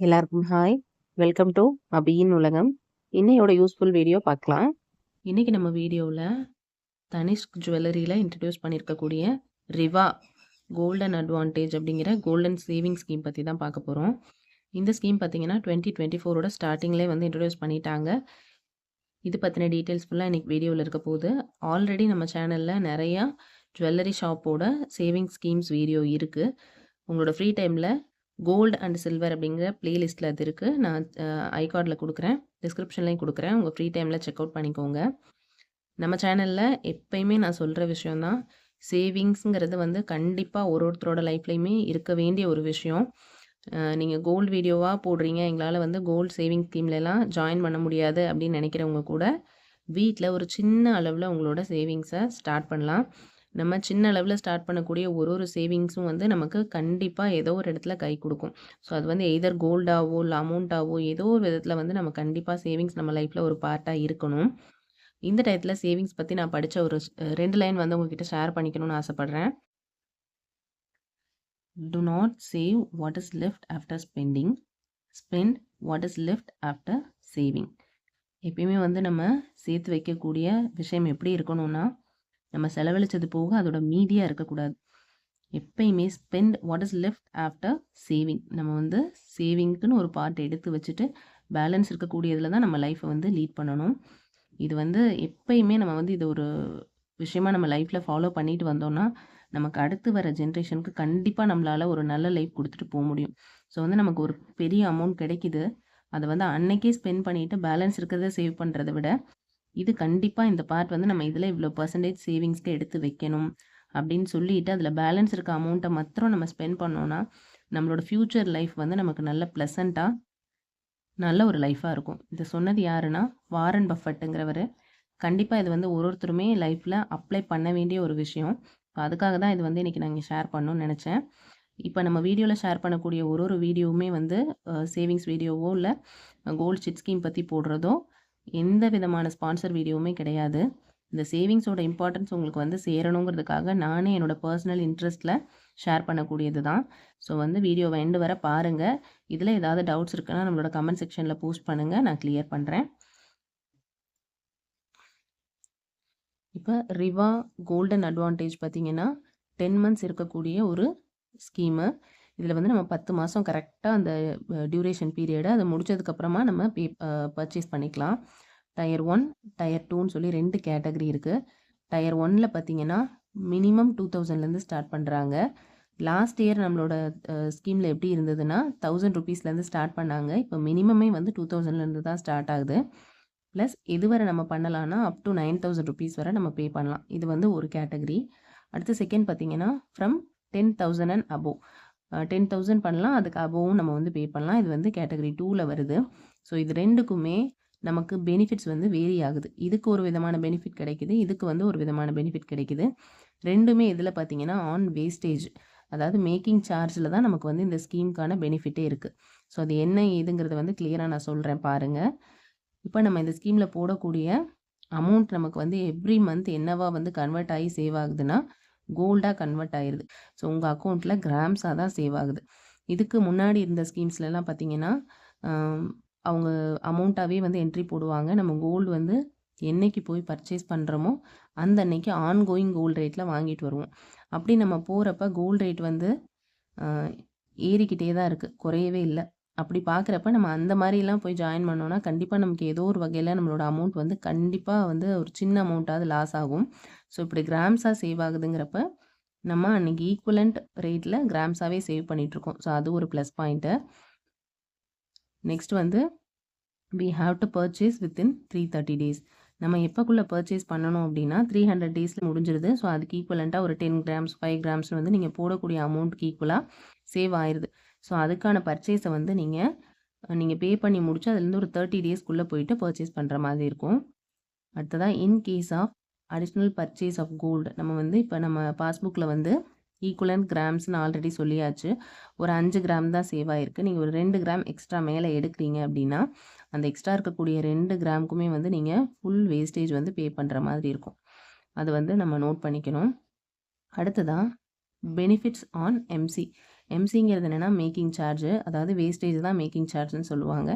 எல்லாருக்கும் hi. Welcome to அபியின் உலகம். இன்னையோட யூஸ்ஃபுல் வீடியோ பார்க்கலாம். இன்னைக்கு நம்ம வீடியோவில் தனிஷ்க் ஜுவல்லரியில் இன்ட்ரடியூஸ் பண்ணியிருக்கக்கூடிய ரிவா கோல்டன் அட்வான்டேஜ் அப்படிங்கிற கோல்டன் சேவிங் ஸ்கீம் பற்றி தான் பார்க்க போகிறோம். இந்த ஸ்கீம் பார்த்தீங்கன்னா 2024 ஸ்டார்டிங்லேயே வந்து இன்ட்ரடியூஸ் பண்ணிட்டாங்க. இது பற்றின டீட்டெயில்ஸ் ஃபுல்லாக இன்றைக்கி வீடியோவில் இருக்க போகுது. ஆல்ரெடி நம்ம சேனலில் நிறையா ஜுவல்லரி ஷாப்போட சேவிங் ஸ்கீம்ஸ் வீடியோ இருக்குது. உங்களோட ஃப்ரீ டைமில் கோல்டு அண்ட் சில்வர் அப்படிங்கிற பிளேலிஸ்ட்டில் அது இருக்குது. நான் ஐகார்டில் கொடுக்குறேன், டிஸ்கிரிப்ஷன்லேயும் கொடுக்குறேன். உங்கள் ஃப்ரீ டைமில் செக் அவுட் பண்ணிக்கோங்க. நம்ம சேனலில் எப்பயுமே நான் சொல்கிற விஷயந்தான், சேவிங்ஸுங்கிறது வந்து கண்டிப்பாக ஒருத்தரோட லைஃப்லையுமே இருக்க வேண்டிய ஒரு விஷயம். நீங்கள் கோல்டு வீடியோவாக போடுறீங்க, எங்களால் வந்து கோல்டு சேவிங் ஸ்கீம்லலாம் ஜாயின் பண்ண முடியாது அப்படின்னு நினைக்கிறவங்க கூட வீட்டில் ஒரு சின்ன அளவில் உங்களோட சேவிங்ஸை ஸ்டார்ட் பண்ணலாம். நம்ம சின்ன அளவில் ஸ்டார்ட் பண்ணக்கூடிய ஒரு சேவிங்ஸும் வந்து நமக்கு கண்டிப்பாக ஏதோ ஒரு இடத்துல கை கொடுக்கும். ஸோ அது வந்து எய்தர் கோல்டாவோ இல்லை அமௌண்ட்டாவோ ஏதோ ஒரு விதத்தில் வந்து நம்ம கண்டிப்பாக சேவிங்ஸ் நம்ம லைஃப்பில் ஒரு பார்ட்டாக இருக்கணும். இந்த டயத்தில் சேவிங்ஸ் பற்றி நான் படித்த ஒரு 2 லைன் வந்து உங்ககிட்ட ஷேர் பண்ணிக்கணும்னு ஆசைப்பட்றேன். Do not save what is left after spending. Spend what is left after saving. எப்பயுமே வந்து நம்ம சேர்த்து வைக்கக்கூடிய விஷயம் எப்படி இருக்கணும்னா, நம்ம செலவழிச்சது போக அதோட மீதியாக இருக்கக்கூடாது. எப்பயுமே spend what is left after saving. நம்ம வந்து சேவிங்க்குன்னு ஒரு பார்ட் எடுத்து வச்சுட்டு பேலன்ஸ் இருக்கக்கூடியதில் தான் நம்ம லைஃப்பை வந்து லீட் பண்ணணும். இது வந்து எப்பயுமே நம்ம வந்து இது ஒரு விஷயமா நம்ம லைஃப்பில் ஃபாலோ பண்ணிட்டு வந்தோம்னா, நமக்கு அடுத்து வர ஜென்ரேஷனுக்கு கண்டிப்பாக நம்மளால் ஒரு நல்ல லைஃப் கொடுத்துட்டு போக முடியும். ஸோ வந்து நமக்கு ஒரு பெரிய அமௌண்ட் கிடைக்குது, அதை வந்து அன்னைக்கே ஸ்பெண்ட் பண்ணிவிட்டு பேலன்ஸ் இருக்கிறத சேவ் பண்ணுறதை விட, இது கண்டிப்பாக இந்த பார்ட் வந்து நம்ம இதில் இவ்வளோ பர்சன்டேஜ் சேவிங்ஸ்க்கு எடுத்து வைக்கணும் அப்படின்னு சொல்லிட்டு அதில் பேலன்ஸ் இருக்க அமௌண்ட்டை மாத்திரம் நம்ம ஸ்பெண்ட் பண்ணோன்னா, நம்மளோட ஃப்யூச்சர் லைஃப் வந்து நமக்கு நல்ல ப்ளசண்ட்டாக நல்ல ஒரு லைஃபாக இருக்கும். இதை சொன்னது யாருன்னா வாரன் பஃபட்டுங்கிறவர். கண்டிப்பாக இது வந்து ஒருத்தருமே லைஃப்பில் அப்ளை பண்ண வேண்டிய ஒரு விஷயம். அதுக்காக தான் இது வந்து இன்றைக்கி நான் இங்கே ஷேர் பண்ணணும்னு நினச்சேன். இப்போ நம்ம வீடியோவில் ஷேர் பண்ணக்கூடிய ஒரு வீடியோவுமே வந்து சேவிங்ஸ் வீடியோவோ இல்லை கோல்டு சிட் ஸ்கீம் பற்றி போடுறதோ எந்த விதமான ஸ்பான்சர் வீடியோவுமே கிடையாது. இந்த சேவிங்ஸோட இம்பார்ட்டன்ஸ் உங்களுக்கு வந்து சேரணுங்கிறதுக்காக நானே என்னோடய பர்சனல் இன்ட்ரெஸ்ட்டில் ஷேர் பண்ணக்கூடியது தான். ஸோ வந்து வீடியோவை எண்டு வர பாருங்கள். இதில் ஏதாவது டவுட்ஸ் இருக்குன்னா நம்மளோட கமெண்ட் செக்ஷனில் போஸ்ட் பண்ணுங்கள், நான் கிளியர் பண்ணுறேன். இப்போ ரிவா கோல்டன் அட்வான்டேஜ் பார்த்திங்கன்னா 10 மந்த்ஸ் இருக்கக்கூடிய ஒரு ஸ்கீமு. இதில் வந்து நம்ம 10 மாதம் கரெக்டாக அந்த டியூரேஷன் பீரியடை அதை முடித்ததுக்கப்புறமா நம்ம பர்ச்சேஸ் பண்ணிக்கலாம். டயர் 1, டயர் 2ன்னு சொல்லி 2 கேட்டகரி இருக்குது. டயர் 1ல் பார்த்தீங்கன்னா மினிமம் 2000லேருந்து ஸ்டார்ட் பண்ணுறாங்க. லாஸ்ட் இயர் நம்மளோட ஸ்கீமில் எப்படி இருந்ததுன்னா 1000 ருபீஸ்லேருந்து ஸ்டார்ட் பண்ணாங்க. இப்போ மினிமமே வந்து 2000லேருந்து தான் ஸ்டார்ட் ஆகுது. ப்ளஸ் இதுவரை நம்ம பண்ணலான்னா அப் டு 9000 ருபீஸ் வரை நம்ம பே பண்ணலாம். இது வந்து ஒரு கேட்டகரி. அடுத்து செகண்ட் பார்த்தீங்கன்னா ஃப்ரம் 10,000 அண்ட் அபோவ். 10,000 பண்ணலாம், அதுக்கு அபோவும் நம்ம வந்து பே பண்ணலாம். இது வந்து கேட்டகரி 2ல் வருது. ஸோ இது ரெண்டுக்குமே நமக்கு பெனிஃபிட்ஸ் வந்து வேரி ஆகுது. இதுக்கு ஒரு விதமான பெனிஃபிட் கிடைக்குது, இதுக்கு வந்து ஒரு விதமான பெனிஃபிட் கிடைக்குது. ரெண்டுமே இதில் பார்த்தீங்கன்னா ஆன் வேஸ்டேஜ், அதாவது மேக்கிங் சார்ஜில் தான் நமக்கு வந்து இந்த ஸ்கீமுக்கான பெனிஃபிட்டே இருக்குது. ஸோ அது என்ன ஏதுங்கிறத வந்து கிளியராக நான் சொல்கிறேன் பாருங்கள். இப்போ நம்ம இந்த ஸ்கீமில் போடக்கூடிய அமௌண்ட் நமக்கு வந்து எவ்ரி மந்த் என்னவா வந்து கன்வெர்ட் ஆகி சேவ் ஆகுதுன்னா கோல்டாக கன்வெர்ட் ஆகிடுது. ஸோ உங்கள் அக்கௌண்ட்டில் கிராம்ஸாக தான் சேவ் ஆகுது. இதுக்கு முன்னாடி இருந்த ஸ்கீம்ஸ்லலாம் பார்த்தீங்கன்னா அவங்க அமௌண்ட்டாகவே வந்து என்ட்ரி போடுவாங்க. நம்ம கோல்டு வந்து என்றைக்கு போய் பர்ச்சேஸ் பண்ணுறோமோ அந்த அன்னைக்கு ஆன்கோயிங் கோல்டு ரேட்டில் வாங்கிட்டு வருவோம். அப்படி நம்ம போகிறப்ப கோல்டு ரேட் வந்து ஏறிக்கிட்டே தான் இருக்குது, குறையவே இல்லை. அப்படி பார்க்குறப்ப நம்ம அந்த மாதிரிலாம் போய் ஜாயின் பண்ணோன்னா கண்டிப்பாக நமக்கு ஏதோ ஒரு வகையில் நம்மளோட அமௌண்ட் வந்து கண்டிப்பாக வந்து ஒரு சின்ன அமௌண்ட்டாவது லாஸ் ஆகும். ஸோ இப்படி கிராம்ஸாக சேவ் ஆகுதுங்கிறப்ப நம்ம அன்றைக்கி ஈக்குவலண்ட் ரேட்டில் கிராம்ஸாகவே சேவ் பண்ணிகிட்ருக்கோம். ஸோ அது ஒரு ப்ளஸ் பாயிண்ட்டு. நெக்ஸ்ட் வந்து we have to purchase within 330 days. நம்ம எப்போக்குள்ளே பர்ச்சேஸ் பண்ணணும் அப்படின்னா 300 டேஸில் முடிஞ்சிருது. ஸோ அதுக்கு ஈக்குவலண்ட்டாக ஒரு 10 கிராம்ஸ் 5 கிராம்ஸ்னு வந்து நீங்கள் போடக்கூடிய அமௌண்ட்டுக்கு ஈக்குவலாக சேவ் ஆயிடுது. ஸோ அதுக்கான பர்ச்சேஸை வந்து நீங்கள் பே பண்ணி முடிச்சு அதுலேருந்து ஒரு 30 டேஸ்க்குள்ளே போயிட்டு பர்ச்சேஸ் பண்ணுற மாதிரி இருக்கும். அடுத்ததாக in case of additional purchase of gold, நம்ம வந்து இப்போ நம்ம பாஸ்புக்கில் வந்து ஈக்குவலண்ட் கிராம்ஸ்னு ஆல்ரெடி சொல்லியாச்சு. ஒரு 5 கிராம் தான் சேவ் ஆகிருக்கு. நீங்கள் ஒரு 2 கிராம் எக்ஸ்ட்ரா மேலே எடுக்கிறீங்க அப்படின்னா அந்த எக்ஸ்ட்ரா இருக்கக்கூடிய 2 கிராமுக்குமே வந்து நீங்கள் ஃபுல் வேஸ்டேஜ் வந்து பே பண்ணுற மாதிரி இருக்கும். அது வந்து நம்ம நோட் பண்ணிக்கணும். அடுத்ததான் பெனிஃபிட்ஸ் ஆன் எம்சி. எம்சிங்கிறது என்னென்னா மேக்கிங் சார்ஜ், அதாவது வேஸ்டேஜ் தான் மேக்கிங் சார்ஜ்னு சொல்லுவாங்க.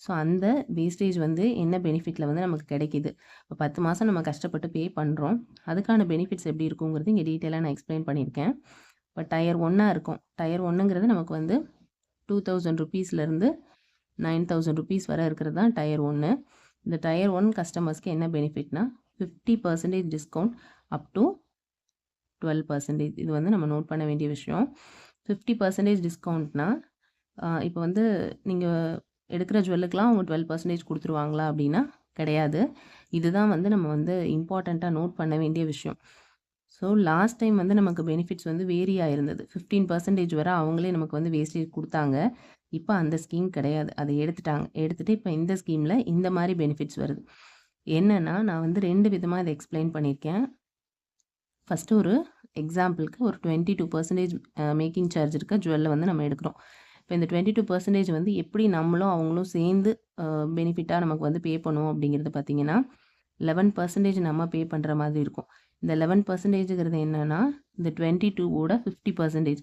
ஸோ அந்த வேஸ்டேஜ் வந்து என்ன பெனிஃபிட்டில் வந்து நமக்கு கிடைக்கிது. இப்போ 10 மாதம் நம்ம கஷ்டப்பட்டு பே பண்ணுறோம், அதுக்கான பெனிஃபிட்ஸ் எப்படி இருக்குங்கிறது இங்கே டீட்டெயிலாக நான் எக்ஸ்பிளைன் பண்ணியிருக்கேன். இப்போ டயர் 1 இருக்கும். டயர் 1ங்கிறது நமக்கு வந்து 2000 ருபீஸ்லேருந்து 9000 ருபீஸ் வரை இருக்கிறது தான் டயர் 1. இந்த டயர் 1 கஸ்டமர்ஸ்க்கு என்ன பெனிஃபிட்னா 50% டிஸ்கவுண்ட் அப் டு 12%. இது வந்து நம்ம நோட் பண்ண வேண்டிய விஷயம். 50% டிஸ்கவுண்ட்னா இப்போ வந்து நீங்கள் எடுக்கிற ஜுவல்லுக்கெலாம் அவங்க 12% கொடுத்துருவாங்களா அப்படின்னா கிடையாது. இதுதான் வந்து நம்ம வந்து இம்பார்ட்டண்ட்டாக நோட் பண்ண வேண்டிய விஷயம். ஸோ லாஸ்ட் டைம் வந்து நமக்கு பெனிஃபிட்ஸ் வந்து வேரி ஆயிருந்தது. 15% வரை அவங்களே நமக்கு வந்து வேஸ்டேஜ் கொடுத்தாங்க. இப்போ அந்த ஸ்கீம் கிடையாது, அதை எடுத்துட்டாங்க. எடுத்துகிட்டு இப்போ இந்த ஸ்கீமில் இந்த மாதிரி பெனிஃபிட்ஸ் வருது. என்னென்னா நான் வந்து 2 விதமாக இதை எக்ஸ்பிளைன் பண்ணியிருக்கேன். ஃபஸ்ட்டு ஒரு எக்ஸாம்பிளுக்கு ஒரு 22% மேக்கிங் சார்ஜ் இருக்க ஜுவல்லை வந்து நம்ம எடுக்கிறோம். இப்போ இந்த 22% வந்து எப்படி நம்மளும் அவங்களும் சேர்ந்து பெனிஃபிட்டாக நமக்கு வந்து பே பண்ணுவோம் அப்படிங்கிறது பார்த்திங்கன்னா 11% நம்ம பே பண்ணுற மாதிரி இருக்கும். இந்த 11%ங்கிறது என்னென்னா இந்த 22ஓட 50%.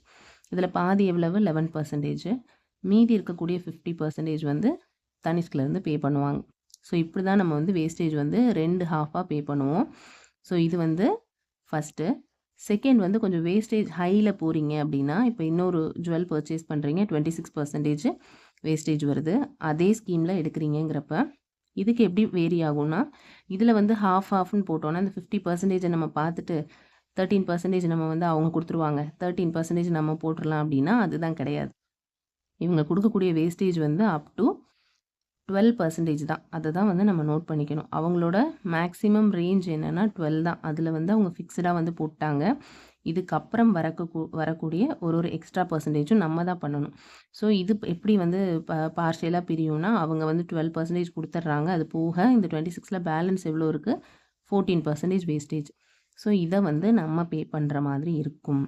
இதில் பாதி எவ்வளவு 11%. மீதி இருக்கக்கூடிய 50% வந்து தனிஷ்க்லேருந்து பே பண்ணுவாங்க. ஸோ இப்படி தான் நம்ம வந்து வேஸ்டேஜ் வந்து 2 ஹாஃபாக பே பண்ணுவோம். ஸோ இது வந்து ஃபஸ்ட்டு. செகண்ட் வந்து கொஞ்சம் வேஸ்டேஜ் ஹையில் போகிறீங்க அப்படின்னா, இப்போ இன்னொரு ஜுவல் பர்ச்சேஸ் பண்ணுறீங்க, 26% வேஸ்டேஜ் வருது, அதே ஸ்கீமில் எடுக்கிறீங்கிறப்ப இதுக்கு எப்படி வேரி ஆகும்னா, இதில் வந்து ஹாஃப்னு போட்டோன்னா இந்த 50% நம்ம பார்த்துட்டு 13% நம்ம வந்து அவங்க கொடுத்துருவாங்க, 13% நம்ம போட்டுடலாம் அப்படின்னா அதுதான் கிடையாது. இவங்க கொடுக்கக்கூடிய வேஸ்டேஜ் வந்து அப் டு 12% தான். அதை தான் வந்து நம்ம நோட் பண்ணிக்கணும். அவங்களோட மேக்ஸிமம் ரேஞ்ச் என்னென்னா 12 தான். அதில் வந்து அவங்க ஃபிக்ஸ்டாக வந்து போட்டாங்க. இதுக்கப்புறம் வரக்கூடிய ஒரு எக்ஸ்ட்ரா பர்சன்டேஜும் நம்ம தான் பண்ணணும். ஸோ இது எப்படி வந்து பார்ஷியலாக பிரியும்னா, அவங்க வந்து 12% கொடுத்துட்றாங்க. அது போக இந்த 26ல் பேலன்ஸ் எவ்வளோ இருக்குது, 14% வேஸ்டேஜ். ஸோ இதை வந்து நம்ம பே பண்ணுற மாதிரி இருக்கும்.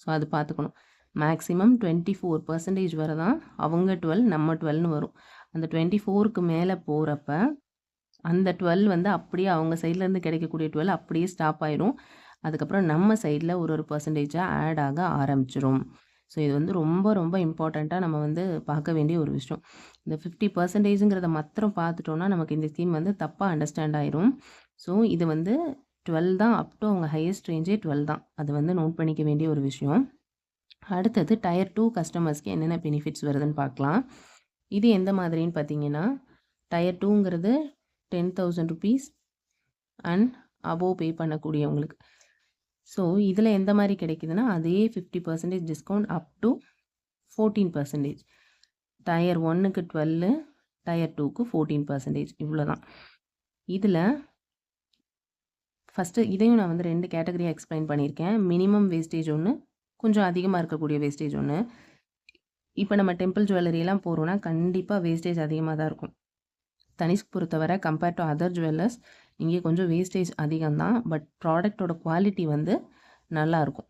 ஸோ அது பார்த்துக்கணும். மேக்ஸிமம் 24% வரை தான் அவங்க 12 நம்ம 12ன்னு வரும். அந்த 24க்கு மேலே போகிறப்ப அந்த 12 வந்து அப்படியே அவங்க சைட்லேருந்து கிடைக்கக்கூடிய 12 அப்படியே ஸ்டாப் ஆயிரும். அதுக்கப்புறம் நம்ம சைடில் ஒரு பர்சன்டேஜாக ஆட் ஆக ஆரம்பிச்சிரும். ஸோ இது வந்து ரொம்ப ரொம்ப இம்பார்ட்டண்ட்டாக நம்ம வந்து பார்க்க வேண்டிய ஒரு விஷயம். இந்த 50%ங்கிறத மாத்திரம் பார்த்துட்டோன்னா நமக்கு இந்த ஸ்கீம் வந்து தப்பாக அண்டர்ஸ்டாண்ட் ஆயிரும். ஸோ இது வந்து 12 தான், அப் டு அவங்க ஹையஸ்ட் ரேஞ்சே 12 தான். அது வந்து நோட் பண்ணிக்க வேண்டிய ஒரு விஷயம். அடுத்தது டயர் 2 கஸ்டமர்ஸ்க்கு என்னென்ன பெனிஃபிட்ஸ் வருதுன்னு பார்க்கலாம். இது எந்த மாதிரின்னு பார்த்தீங்கன்னா, டயர் 2ங்கிறது 10,000 ருபீஸ் அண்ட் அபோவ் பே பண்ணக்கூடியவங்களுக்கு. ஸோ இதில் எந்த மாதிரி கிடைக்குதுன்னா, அதே 50% டிஸ்கவுண்ட் அப் டு 14%. டயர் 1க்கு 12, டயர் 2க்கு 14%. இவ்வளோ தான். இதில் ஃபஸ்ட்டு இதையும் நான் வந்து 2 கேட்டகரியாக எக்ஸ்பிளைன் பண்ணியிருக்கேன். மினிமம் வேஸ்டேஜ் ஒன்று, கொஞ்சம் அதிகமாக இருக்கக்கூடிய வேஸ்டேஜ் ஒன்று. இப்போ நம்ம டெம்பிள் ஜுவல்லரியெல்லாம் போகிறோன்னா கண்டிப்பாக வேஸ்டேஜ் அதிகமாக தான் இருக்கும். தனிஷ்க் பொறுத்தவரை கம்பேர்ட் டு அதர் ஜுவல்லர்ஸ் இங்கே கொஞ்சம் வேஸ்டேஜ் அதிகம்தான். பட் ப்ராடக்டோட குவாலிட்டி வந்து நல்லாயிருக்கும்,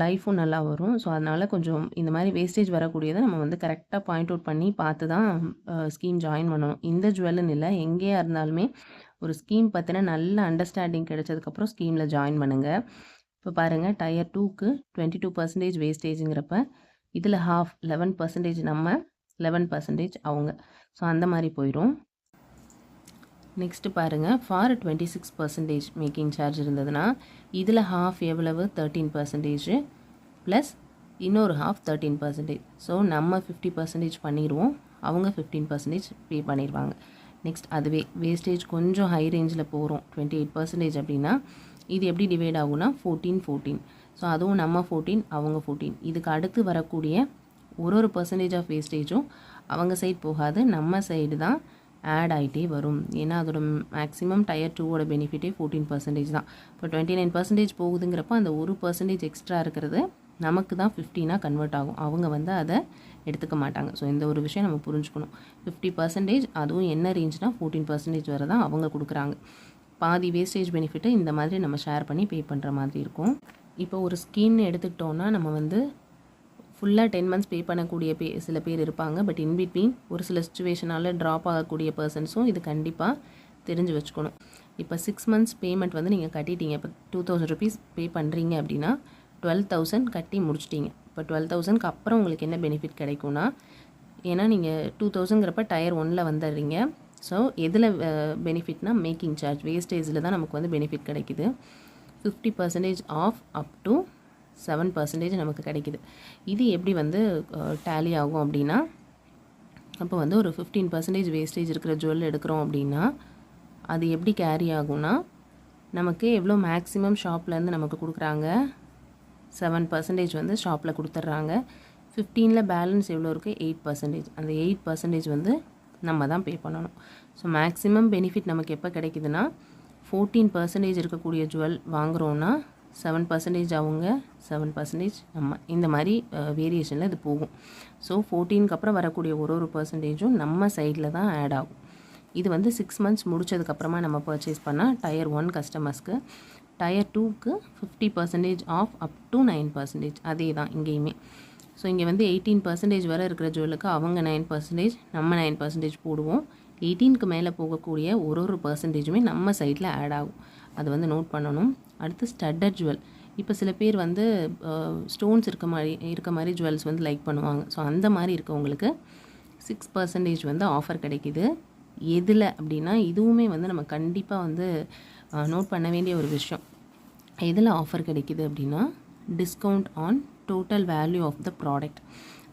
லைஃப்பும் நல்லா வரும். ஸோ அதனால் கொஞ்சம் இந்த மாதிரி வேஸ்டேஜ் வரக்கூடியதை நம்ம வந்து கரெக்டாக பாயிண்ட் அவுட் பண்ணி பார்த்து தான் ஸ்கீம் ஜாயின் பண்ணணும். இந்த ஜுவல்லுன்னு இல்லை, எங்கேயா இருந்தாலுமே ஒரு ஸ்கீம் பற்றின நல்ல அண்டர்ஸ்டாண்டிங் கிடைச்சதுக்கப்புறம் ஸ்கீமில் ஜாயின் பண்ணுங்கள். இப்போ பாருங்கள், டயர் 2க்கு 22% வேஸ்டேஜுங்கிறப்ப இதில் ஹாஃப் 11% நம்ம, 11% அவங்க. ஸோ அந்த மாதிரி போயிடும். நெக்ஸ்ட்டு பாருங்கள், ஃபார் 26% மேக்கிங் சார்ஜ் இருந்ததுன்னா இதில் ஹாஃப் எவ்வளவு 13% ப்ளஸ் இன்னொரு ஹாஃப் 13%. ஸோ நம்ம 50% பண்ணிடுவோம், அவங்க 15% பே பண்ணிடுவாங்க. நெக்ஸ்ட் அதுவே வேஸ்டேஜ் கொஞ்சம் ஹை ரேஞ்சில் போகிறோம் 28% அப்படின்னா இது எப்படி டிவைட் ஆகும்னா 14. ஸோ அதுவும் நம்ம 14, அவங்க 14. இதுக்கு அடுத்து வரக்கூடிய ஒரு பர்சன்டேஜ் ஆஃப் வேஸ்டேஜும் அவங்க சைடு போகாது, நம்ம சைடு தான் ஆட் ஆகிட்டே வரும். ஏன்னா அதோட மேக்ஸிமம் டயர் 2ஓட பெனிஃபிட்டே 14% தான். இப்போ 29% போகுதுங்கிறப்ப அந்த 1% எக்ஸ்ட்ரா இருக்கிறது நமக்கு தான் 15ஆக கன்வெர்ட் ஆகும். அவங்க வந்து அதை எடுத்துக்க மாட்டாங்க. ஸோ இந்த ஒரு விஷயம் நம்ம புரிஞ்சுக்கணும். 50%, அதுவும் என்ன ரேஞ்ச்னா 14% வரை தான் அவங்க கொடுக்குறாங்க. பாதி வேஸ்டேஜ் பெனிஃபிட்டை இந்த மாதிரி நம்ம ஷேர் பண்ணி பே பண்ணுற மாதிரி இருக்கும். இப்போ ஒரு ஸ்கீம்னு எடுத்துக்கிட்டோன்னா நம்ம வந்து ஃபுல்லாக 10 மந்த்ஸ் பே பண்ணக்கூடிய சில பேர் இருப்பாங்க. பட் இன்பிட்வீன் ஒரு சில சுச்சுவேஷனால் ட்ராப் ஆகக்கூடிய பர்சன்ஸும் இது கண்டிப்பாக தெரிஞ்சு வச்சுக்கணும். இப்போ 6 மந்த்ஸ் பேமெண்ட் வந்து நீங்கள் கட்டிட்டீங்க. இப்போ 2000 ருபீஸ் பே பண்ணுறீங்க அப்படின்னா 12,000 கட்டி முடிச்சிட்டிங்க. இப்போ 12,000க்கு அப்புறம் உங்களுக்கு என்ன பெனிஃபிட் கிடைக்கும்னா, ஏன்னா நீங்கள் 2,000ங்கிறப்ப டயர் 1ல் வந்துடுறீங்க. ஸோ எதில் பெனிஃபிட்னா மேக்கிங் சார்ஜ் வேஸ்டேஜில் தான் நமக்கு வந்து பெனிஃபிட் கிடைக்குது. 50% ஆஃப் அப் டு 7% நமக்கு கிடைக்குது. இது எப்படி வந்து டேலி ஆகும் அப்படின்னா, அப்போ வந்து ஒரு 15% வேஸ்டேஜ் இருக்கிற ஜுவல் எடுக்கிறோம் அப்படின்னா அது எப்படி கேரி ஆகும்னா, நமக்கு எவ்வளோ மேக்ஸிமம் ஷாப்லேருந்து நமக்கு கொடுக்குறாங்க, 7% வந்து ஷாப்பில் கொடுத்துட்றாங்க. 15ல் பேலன்ஸ் எவ்வளோ இருக்குது, 8%. அந்த 8% வந்து நம்ம தான் பே பண்ணணும். ஸோ மேக்ஸிமம் பெனிஃபிட் நமக்கு எப்போ கிடைக்குதுன்னா, 14% இருக்கக்கூடிய ஜுவல் வாங்குகிறோன்னா 7% அவங்க, 7% நம்ம, இந்த மாதிரி வேரியேஷனில் இது போகும். ஸோ 14க்கு அப்புறம் வரக்கூடிய ஒரு பர்சன்டேஜும் நம்ம சைடில் தான் ஆட் ஆகும். இது வந்து 6 months முடிச்சதுக்கப்புறமா நம்ம பர்ச்சேஸ் பண்ணால் டயர் 1 கஸ்டமர்ஸ்க்கு. டயர் 2க்கு 50% ஆஃப் அப் டு 9%. அதே தான் இங்கேயுமே. ஸோ இங்கே வந்து 18% வரை இருக்கிற ஜுவலுக்கு அவங்க 9%, நம்ம 9% போடுவோம். 18க்கு மேலே போகக்கூடிய ஒரு பர்சன்டேஜுமே நம்ம சைடில் ஆட் ஆகும். அது வந்து நோட் பண்ணணும். அடுத்து ஸ்டட்டட் ஜுவல். இப்போ சில பேர் வந்து ஸ்டோன்ஸ் இருக்க மாதிரி ஜுவல்ஸ் வந்து லைக் பண்ணுவாங்க. ஸோ அந்த மாதிரி இருக்கவங்களுக்கு 6% வந்து ஆஃபர் கிடைக்கிது. எதில் அப்படின்னா, இதுவுமே வந்து நம்ம கண்டிப்பாக வந்து நோட் பண்ண வேண்டிய ஒரு விஷயம். எதில் ஆஃபர் கிடைக்கிது அப்படின்னா, discount on total value of the product.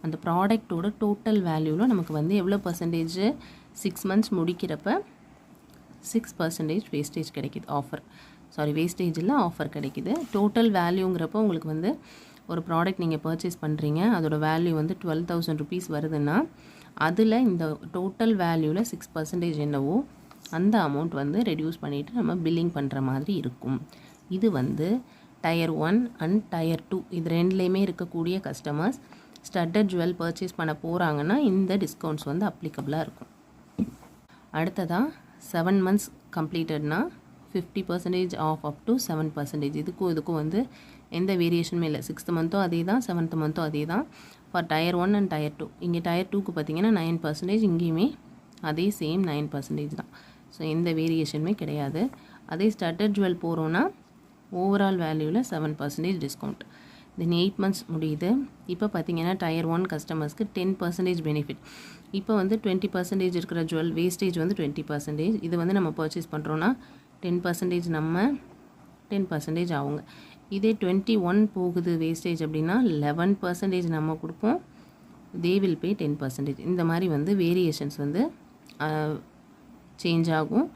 அந்த ப்ராடக்டோட டோட்டல் வேல்யூவில் நமக்கு வந்து எவ்வளோ பர்சன்டேஜ் 6 months முடிக்கிறப்ப 6% வேஸ்டேஜ் கிடைக்கிது. வேஸ்டேஜில் ஆஃபர் கிடைக்கிது. டோட்டல் வேல்யூங்கிறப்போ உங்களுக்கு வந்து ஒரு ப்ராடக்ட் நீங்கள் பர்ச்சேஸ் பண்ணுறீங்க, அதோட வேல்யூ வந்து 12,000 rupees வருதுன்னா, அதில் இந்த டோட்டல் வேல்யூவில் 6% என்னவோ அந்த அமௌண்ட் வந்து ரெடியூஸ் பண்ணிவிட்டு நம்ம பில்லிங் பண்ணுற மாதிரி இருக்கும். இது வந்து டயர் 1 அண்ட் டயர் 2 இது ரெண்டுலேயுமே இருக்கக்கூடிய கஸ்டமர்ஸ் ஸ்டட்டட் ஜுவல் பர்ச்சேஸ் பண்ண போகிறாங்கன்னா இந்த டிஸ்கவுண்ட்ஸ் வந்து அப்ளிகபிளாக இருக்கும். அடுத்ததாக 7 months கம்ப்ளீட்டட்னா 50% ஆஃப் அப் டு 7%. இதுக்கும் வந்து எந்த வேரியேஷனுமே இல்லை. 6th monthம் அதே தான், 7th monthம் அதே தான். For tier 1 and tier 2. இங்கே டயர் 2க்கு பார்த்தீங்கன்னா 9%, இங்கேயுமே அதே சேம் 9% தான். ஸோ எந்த வேரியேஷனுமே கிடையாது. அதே ஸ்டட்டட் ஜுவல் போகிறோன்னா ஓவரால் வேல்யூவில் 7% டிஸ்கவுண்ட். தென் 8 months முடியுது. இப்போ பார்த்தீங்கன்னா டயர் 1 கஸ்டமர்ஸ்க்கு 10% பெனிஃபிட். இப்போ வந்து 20% இருக்கிற ஜுவல் வேஸ்டேஜ் வந்து 20%. இது வந்து நம்ம பர்ச்சேஸ் பண்ணுறோன்னா 10% நம்ம, 10% அவங்க. இதே 21 போகுது வேஸ்டேஜ் அப்படின்னா 11% நம்ம கொடுப்போம், தே வில் பே 10%. இந்த மாதிரி வந்து வேரியேஷன்ஸ் வந்து சேஞ்ச் ஆகும்.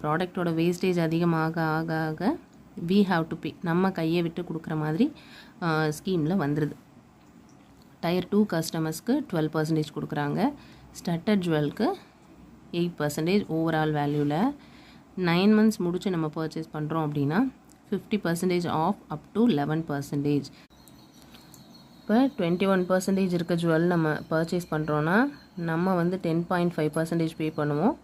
ப்ராடக்டோட வேஸ்டேஜ் அதிகமாக ஆக ஆக வி ஹாவ் டு பே, நம்ம கையை விட்டு கொடுக்குற மாதிரி ஸ்கீமில் வந்துடுது. டயர் 2 கஸ்டமர்ஸ்க்கு 12% கொடுக்குறாங்க. ஸ்டட்டட் ஜுவலுக்கு 8% ஓவரால் வேல்யூவில். 9 months முடிச்சு நம்ம பர்ச்சேஸ் பண்ணுறோம் அப்படின்னா 50% ஆஃப் அப் டு 11%. இப்போ 21% இருக்க ஜுவல் நம்ம பர்ச்சேஸ் பண்ணுறோன்னா நம்ம வந்து 10.5% பே பண்ணுவோம்.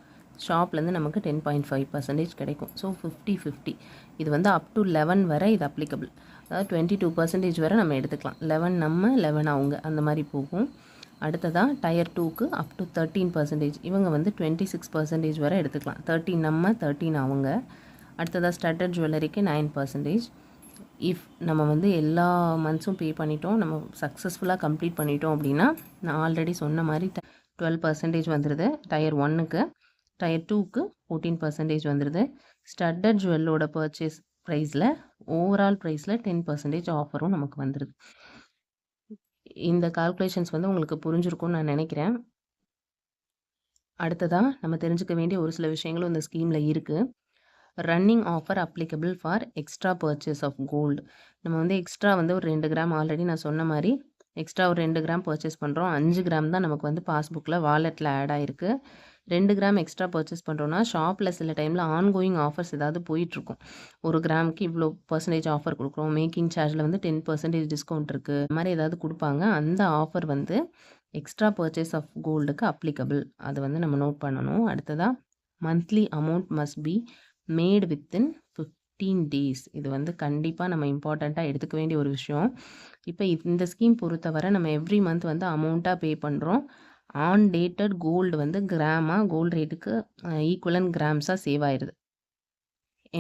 ஷாப்லேருந்து நமக்கு 10.5% கிடைக்கும். ஸோ 50-50. இது வந்து அப் டு 11 வரை இது அப்ளிகபிள். அதாவது 22% வரை நம்ம எடுத்துக்கலாம். 11 நம்ம, 11 அவங்க, அந்த மாதிரி போகும். அடுத்ததாக டயர் 2க்கு அப் டு 13%. இவங்க வந்து 26% வரை எடுத்துக்கலாம். 13 நம்ம, 13 அவங்க. அடுத்ததாக ஸ்டட்டட் ஜுவல்லரிக்கு 9%. இஃப் நம்ம வந்து எல்லா மந்த்ஸும் பே பண்ணிட்டோம், நம்ம சக்ஸஸ்ஃபுல்லாக கம்ப்ளீட் பண்ணிட்டோம் அப்படின்னா, நான் ஆல்ரெடி சொன்ன மாதிரி 12% வந்துடுது டயர் 1க்கு. டயர் 2க்கு 14% வந்துடுது. ஸ்டட்டட் ஜுவல்லோட பர்ச்சேஸ் ப்ரைஸில், ஓவரால் ப்ரைஸில் 10% ஆஃபரும் நமக்கு வந்துடுது. இந்த கால்குலேஷன்ஸ் வந்து உங்களுக்கு புரிஞ்சிருக்கும்னு நான் நினைக்கிறேன். அடுத்ததாக நம்ம தெரிஞ்சுக்க வேண்டிய ஒரு சில விஷயங்களும் இந்த ஸ்கீமில் இருக்குது. Running offer applicable for extra purchase of gold. நம்ம வந்து எக்ஸ்ட்ரா வந்து ஒரு 2 கிராம், ஆல்ரெடி நான் சொன்ன மாதிரி எக்ஸ்ட்ரா ஒரு 2 கிராம் பர்ச்சேஸ் பண்ணுறோம். 5 கிராம் தான் நமக்கு வந்து பாஸ்புக்கில் வாலெட்டில் ஆட் ஆகிருக்கு. 2 கிராம் எக்ஸ்ட்ரா பர்ச்சேஸ் பண்ணுறோன்னா ஷாப்பில் சில டைமில் ஆன்கோயிங் ஆஃபர்ஸ் ஏதாவது போயிட்டுருக்கும். 1 கிராமுக்கு இவ்வளோ % ஆஃபர் கொடுக்குறோம், மேக்கிங் சார்ஜில் வந்து 10% டிஸ்கவுண்ட் இருக்குது, இந்த மாதிரி ஏதாவது கொடுப்பாங்க. அந்த ஆஃபர் வந்து எக்ஸ்ட்ரா பர்ச்சேஸ் ஆஃப் கோல்டுக்கு அப்ளிகபிள். அது வந்து நம்ம நோட் பண்ணணும். அடுத்ததாக monthly amount must be made within 15 days. இது வந்து கண்டிப்பாக நம்ம இம்பார்ட்டண்ட்டாக எடுத்துக்க வேண்டிய ஒரு விஷயம். இப்போ இந்த ஸ்கீம் பொறுத்தவரை நம்ம எவ்ரி மந்த் வந்து அமௌண்ட்டாக பே பண்ணுறோம். ஆன் டேட்டட் கோல்டு வந்து கிராமாக, கோல்டு ரேட்டுக்கு ஈக்குவலன் கிராம்ஸாக சேவ் ஆயிடுது.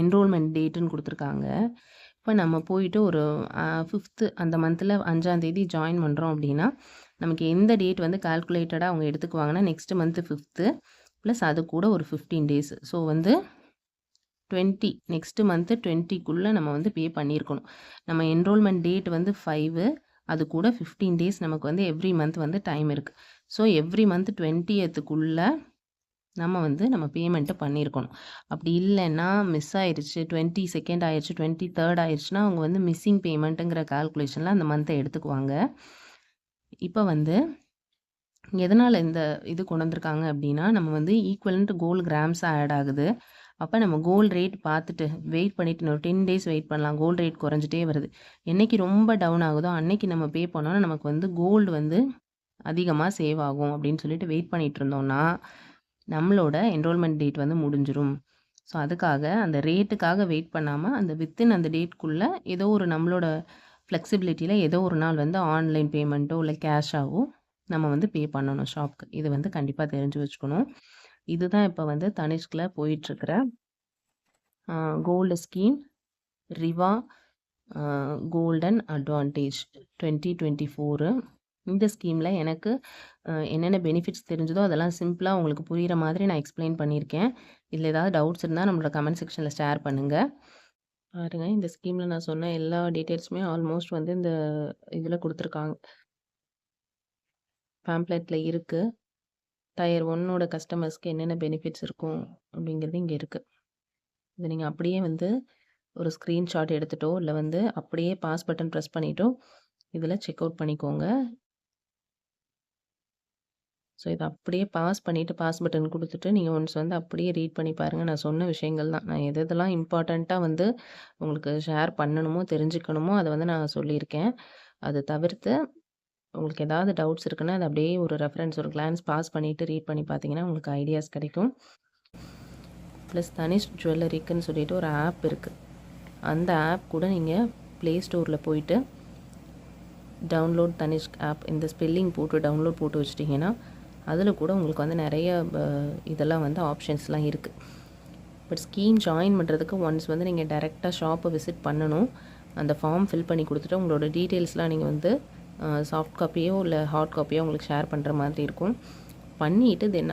என்ரோல்மெண்ட் டேட்டுன்னு கொடுத்துருக்காங்க. இப்போ நம்ம போயிட்டு ஒரு 5th அந்த மந்தில் 5ஆம் தேதி ஜாயின் பண்ணுறோம் அப்படின்னா நமக்கு எந்த டேட் வந்து கால்குலேட்டடாக அவங்க எடுத்துக்குவாங்கன்னா நெக்ஸ்ட் மந்த்து 5th ப்ளஸ் அது கூட ஒரு 15 டேஸ். ஸோ வந்து 20 நெக்ஸ்ட் மந்த்து 20க்குள்ளே நம்ம வந்து பே பண்ணியிருக்கணும். நம்ம என்ரோல்மெண்ட் டேட் வந்து 5 அது கூட 15 டேஸ் நமக்கு வந்து எவ்ரி மந்த் வந்து டைம் இருக்குது. ஸோ எவ்ரி மந்த் 20க்குள்ளே நம்ம பேமெண்ட்டை பண்ணியிருக்கணும். அப்படி இல்லைன்னா மிஸ் ஆயிடுச்சு 22nd ஆயிடுச்சு 23rd ஆயிடுச்சுன்னா அவங்க வந்து மிஸ்ஸிங் பேமெண்ட்டுங்கிற கால்குலேஷனில் அந்த மந்த்தை எடுத்துக்குவாங்க. இப்போ வந்து எதனால் இந்த இது கொண்டு வந்திருக்காங்க அப்படின்னா நம்ம வந்து ஈக்குவலண்ட் கோல்டு கிராம்ஸ் ஆட் ஆகுது. அப்போ நம்ம கோல்டு ரேட் பார்த்துட்டு வெயிட் பண்ணிவிட்டு இன்னொரு 10 டேஸ் வெயிட் பண்ணலாம். கோல்டு ரேட் குறைஞ்சிட்டே வருது. என்றைக்கு ரொம்ப டவுன் ஆகுதோ அன்னைக்கு நம்ம பே பண்ணோன்னா நமக்கு வந்து கோல்டு வந்து அதிகமாக சேவ் ஆகும் அப்படின்னு சொல்லிட்டு வெயிட் பண்ணிகிட்டு இருந்தோம்னா நம்மளோட என்ரோல்மெண்ட் டேட் வந்து முடிஞ்சிரும். ஸோ அதுக்காக அந்த ரேட்டுக்காக வெயிட் பண்ணாமல் அந்த வித்தின் அந்த டேட்குள்ளே ஏதோ ஒரு நம்மளோட ஃப்ளெக்சிபிலிட்டியில் ஏதோ ஒரு நாள் வந்து ஆன்லைன் பேமெண்ட்டோ இல்லை கேஷாகவோ நம்ம வந்து பே பண்ணணும் ஷாப்க்கு. இது வந்து கண்டிப்பாக தெரிஞ்சு வச்சுக்கணும். இதுதான் இப்போ வந்து தனிஷ்கில் போயிட்டுருக்கிற gold scheme Riva golden advantage 2024. இந்த ஸ்கீமில் எனக்கு என்னென்ன பெனிஃபிட்ஸ் தெரிஞ்சதோ அதெல்லாம் சிம்பிளாக உங்களுக்கு புரிகிற மாதிரி நான் எக்ஸ்பிளைன் பண்ணியிருக்கேன். இதில் ஏதாவது டவுட்ஸ் இருந்தால் நம்மளோட கமெண்ட் செக்ஷனில் ஷேர் பண்ணுங்கள். பாருங்க, இந்த ஸ்கீமில் நான் சொன்ன எல்லா டீட்டெயில்ஸுமே ஆல்மோஸ்ட் வந்து இந்த இதில் கொடுத்துருக்காங்க, பேம்ப்ளெட்டில் இருக்குது. டயர் 1ஓட கஸ்டமர்ஸ்க்கு என்னென்ன பெனிஃபிட்ஸ் இருக்கும் அப்படிங்கிறது இங்கே இருக்குது. இதை நீங்கள் அப்படியே வந்து ஒரு ஸ்க்ரீன்ஷாட் எடுத்துட்டோ இல்லை வந்து அப்படியே பாஸ் பட்டன் ப்ரெஸ் பண்ணிட்டோ இதில் செக் அவுட் பண்ணிக்கோங்க. ஸோ இதை அப்படியே பாஸ் பண்ணிவிட்டு பாஸ் பட்டன் கொடுத்துட்டு நீங்கள் ஒன்ஸ் வந்து அப்படியே ரீட் பண்ணி பாருங்கள். நான் சொன்ன விஷயங்கள் தான். நான் எதெல்லாம் இம்பார்ட்டண்ட்டாக வந்து உங்களுக்கு ஷேர் பண்ணணுமோ தெரிஞ்சுக்கணுமோ அதை வந்து நான் சொல்லியிருக்கேன். அது தவிர்த்து உங்களுக்கு ஏதாவது டவுட்ஸ் இருக்குன்னா அதை அப்படியே ஒரு ரெஃபரன்ஸ் ஒரு கிளான்ஸ் பாஸ் பண்ணிவிட்டு ரீட் பண்ணி பார்த்தீங்கன்னா உங்களுக்கு ஐடியாஸ் கிடைக்கும். ப்ளஸ் தனிஷ் ஜுவல்லரிக்குன்னு சொல்லிட்டு ஒரு ஆப் இருக்குது. அந்த ஆப் கூட நீங்கள் ப்ளே ஸ்டோரில் போயிட்டு டவுன்லோட் தனிஷ் ஆப் இந்த ஸ்பெல்லிங் போட்டு டவுன்லோட் போட்டு வச்சிட்டிங்கன்னா அதில் கூட உங்களுக்கு வந்து நிறைய இதெல்லாம் வந்து ஆப்ஷன்ஸ்லாம் இருக்குது. பட் ஸ்கீம் ஜாயின் பண்ணுறதுக்கு ஒன்ஸ் வந்து நீங்கள் டைரெக்டாக ஷாப்பை விசிட் பண்ணணும். அந்த ஃபார்ம் ஃபில் பண்ணி கொடுத்துட்டு உங்களோட டீட்டெயில்ஸ்லாம் நீங்கள் வந்து சாஃப்ட் காப்பியோ இல்லை ஹார்ட் காப்பியோ உங்களுக்கு ஷேர் பண்ணுற மாதிரி இருக்கும். பண்ணிவிட்டு தென்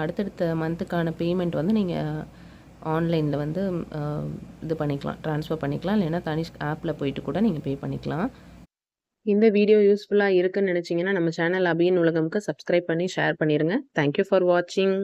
அடுத்தடுத்த மந்த்துக்கான பேமெண்ட் வந்து நீங்கள் ஆன்லைனில் வந்து இது பண்ணிக்கலாம், ட்ரான்ஸ்ஃபர் பண்ணிக்கலாம். இல்லைன்னா தனிஷ் ஆப்பில் போயிட்டு கூட நீங்கள் பே பண்ணிக்கலாம். இந்த வீடியோ யூஸ்ஃபுல்லாக இருக்குன்னு நினச்சிங்கன்னா நம்ம சேனல் அபியின் உலகம்க்கு சப்ஸ்கிரைப் பண்ணி ஷேர் பண்ணிடுங்க. தேங்க்யூ ஃபார் வாட்சிங்.